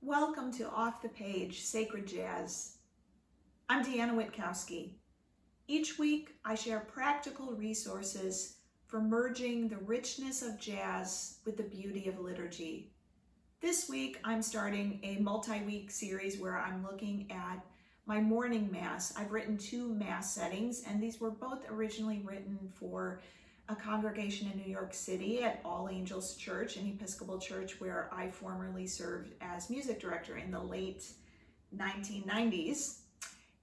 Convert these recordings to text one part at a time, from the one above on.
Welcome to Off the Page, Sacred Jazz. I'm Deanna Witkowski. Each week, I share practical resources for merging the richness of jazz with the beauty of liturgy. This week, I'm starting a multi-week series where I'm looking at my morning Mass. I've written 2 Mass settings, and these were both originally written for a congregation in New York City at All Angels Church, an Episcopal church where I formerly served as music director in the late 1990s.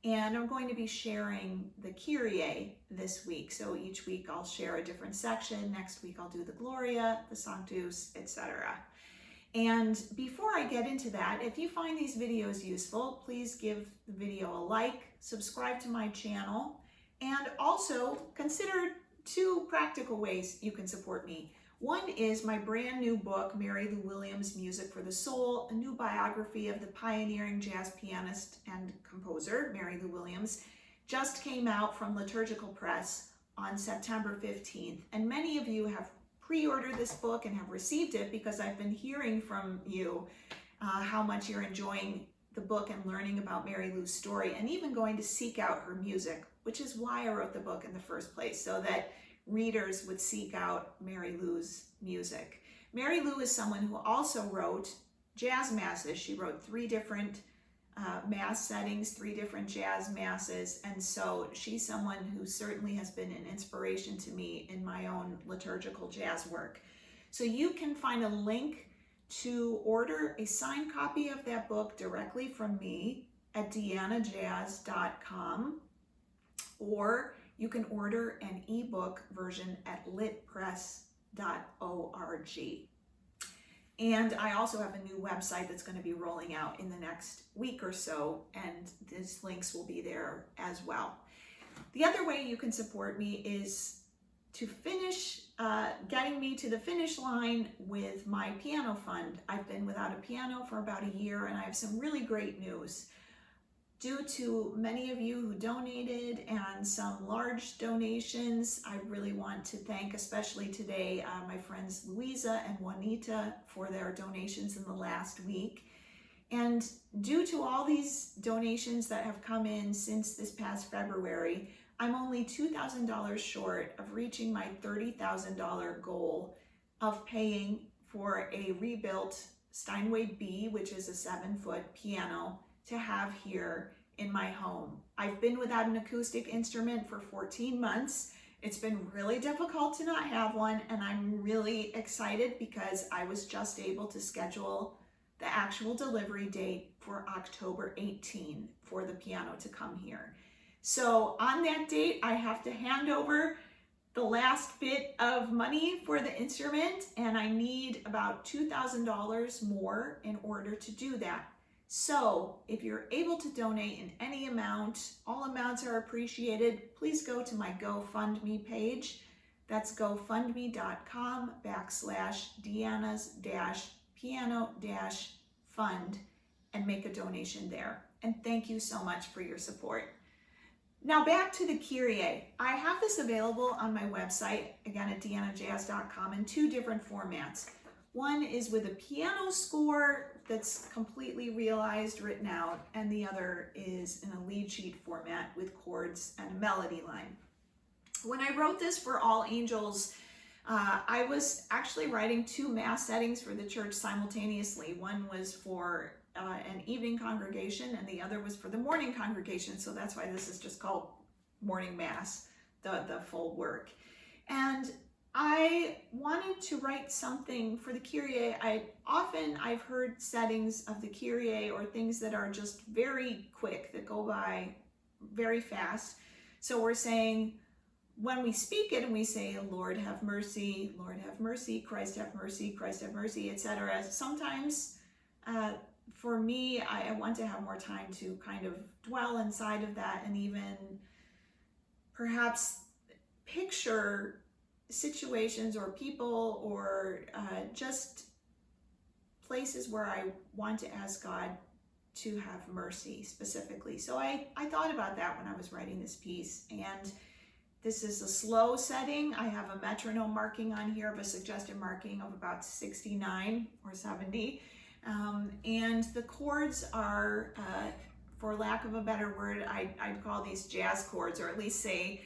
And I'm going to be sharing the Kyrie this week. So each week I'll share a different section. Next week I'll do the Gloria, the Sanctus, etc. And before I get into that, if you find these videos useful, please give the video a like, subscribe to my channel, and also consider 2 practical ways you can support me. One is my brand new book, Mary Lou Williams, Music for the Soul, a new biography of the pioneering jazz pianist and composer, Mary Lou Williams, just came out from Liturgical Press on September 15th. And many of you have pre-ordered this book and have received it because I've been hearing from you how much you're enjoying the book and learning about Mary Lou's story and even going to seek out her music, which is why I wrote the book in the first place, so that readers would seek out Mary Lou's music. Mary Lou is someone who also wrote jazz masses. She wrote 3 different mass settings, 3 different jazz masses, and so she's someone who certainly has been an inspiration to me in my own liturgical jazz work. So you can find a link to order a signed copy of that book directly from me at deannajazz.com, or you can order an ebook version at litpress.org. And I also have a new website that's going to be rolling out in the next week or so, and these links will be there as well. The other way you can support me is to finish getting me to the finish line with my piano fund. I've been without a piano for about a year, and I have some really great news. Due to many of you who donated and some large donations, I really want to thank, especially today, my friends Louisa and Juanita for their donations in the last week. And due to all these donations that have come in since this past February, I'm only $2,000 short of reaching my $30,000 goal of paying for a rebuilt Steinway B, which is a 7-foot piano, to have here in my home. I've been without an acoustic instrument for 14 months. It's been really difficult to not have one, and I'm really excited because I was just able to schedule the actual delivery date for October 18 for the piano to come here. So on that date, I have to hand over the last bit of money for the instrument, and I need about $2,000 more in order to do that. So if you're able to donate in any amount, all amounts are appreciated. Please go to my GoFundMe page. That's gofundme.com/Deanna's-piano-fund and make a donation there. And thank you so much for your support. Now back to the Kyrie. I have this available on my website, again at deannajazz.com, in 2 different formats. One is with a piano score that's completely realized, written out, and the other is in a lead sheet format with chords and a melody line. When I wrote this for All Angels, I was actually writing 2 mass settings for the church simultaneously. One was for an evening congregation, and the other was for the morning congregation, so that's why this is just called morning mass, the full work. And I wanted to write something for the Kyrie. I've heard settings of the Kyrie or things that are just very quick, that go by very fast. So we're saying, when we speak it and we say, Lord have mercy, Lord have mercy, Christ have mercy, Christ have mercy, etc. Sometimes for me, I want to have more time to kind of dwell inside of that and even perhaps picture situations or people or just places where I want to ask God to have mercy specifically. So I thought about that when I was writing this piece, and this is a slow setting. I have a metronome marking on here of a suggested marking of about 69 or 70. And the chords are, for lack of a better word, I'd call these jazz chords, or at least say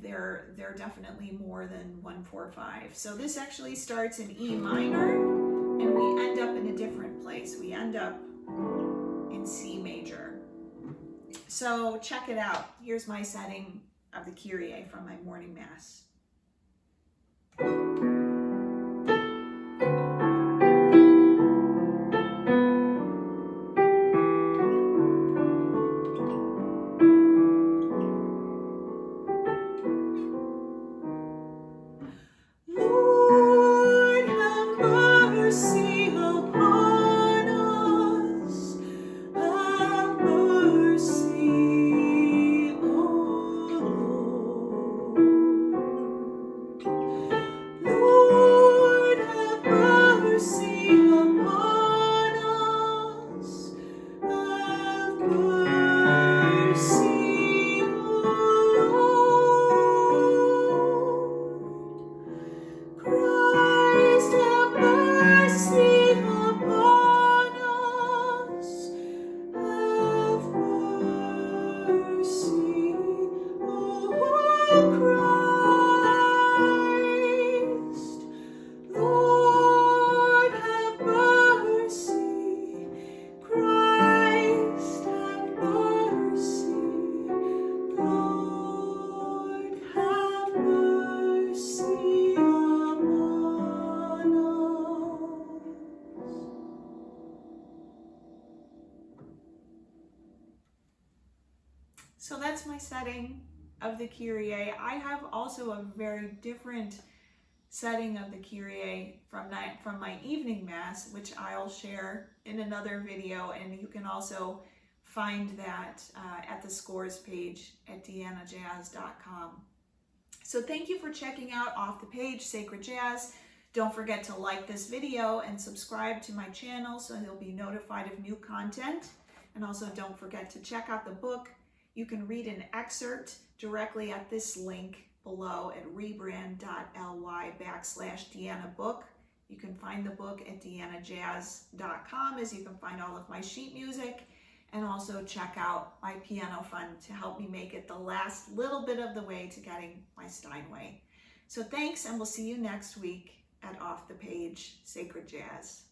they're definitely more than 1, 4, 5. So this actually starts in E minor, and we end up in a different place. We end up in C major. So check it out. Here's my setting of the Kyrie from my morning mass. Lord, have mercy upon us. Have mercy, O Lord. Lord, have mercy upon us. Have mercy, O Lord. Christ, have mercy upon us. Have mercy, O Christ. Lord, have mercy. Christ, have mercy. Lord, have mercy upon us. So that's my setting of the Kyrie. I have also a very different setting of the Kyrie from my evening mass, which I'll share in another video, and you can also find that at the scores page at deannajazz.com. So thank you for checking out Off the Page Sacred Jazz. Don't forget to like this video and subscribe to my channel so you'll be notified of new content. And also don't forget to check out the book. You can read an excerpt directly at this link below at rebrand.ly/Deanna book. You can find the book at deannajazz.com, as you can find all of my sheet music, and also check out my piano fund to help me make it the last little bit of the way to getting my Steinway. So thanks, and we'll see you next week at Off the Page Sacred Jazz.